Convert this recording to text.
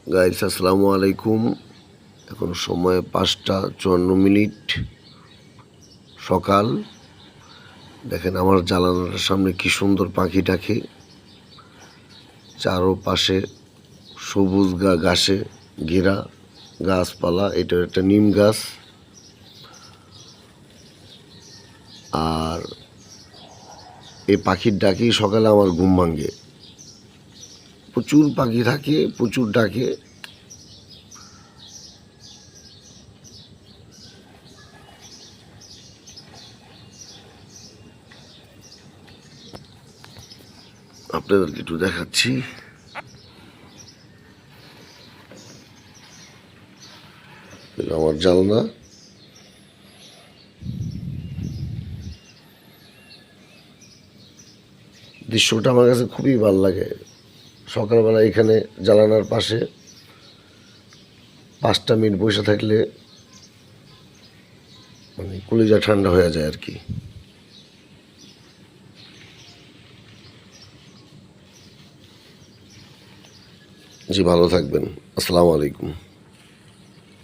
Guys আসসালামু আলাইকুম। এখন সময় 5টা 54 মিনিট সকাল। দেখেন আমার জানালার সামনে কি সুন্দর পাখি ডাকে। চারপাশে সবুজ ঘাসে ঘেরা গাছপালা। এটা একটা নিম গাছ। আর এই পাখির ডাকেই সকালে আমার ঘুম ভাঙে। প্রচুর পাখি থাকে, প্রচুর ডাকে। আপনাদেরকে একটু দেখাচ্ছি। আমার জানলা। দৃশ্যটা আমার কাছে খুবই ভালো লাগে। সকালবেলা এখানে জানালার পাশে 5টা মিনিট বসে থাকলে মানে কলিজা ঠান্ডা হয়ে যায় আর কি। জি, ভালো থাকবেন। আসসালামু আলাইকুম।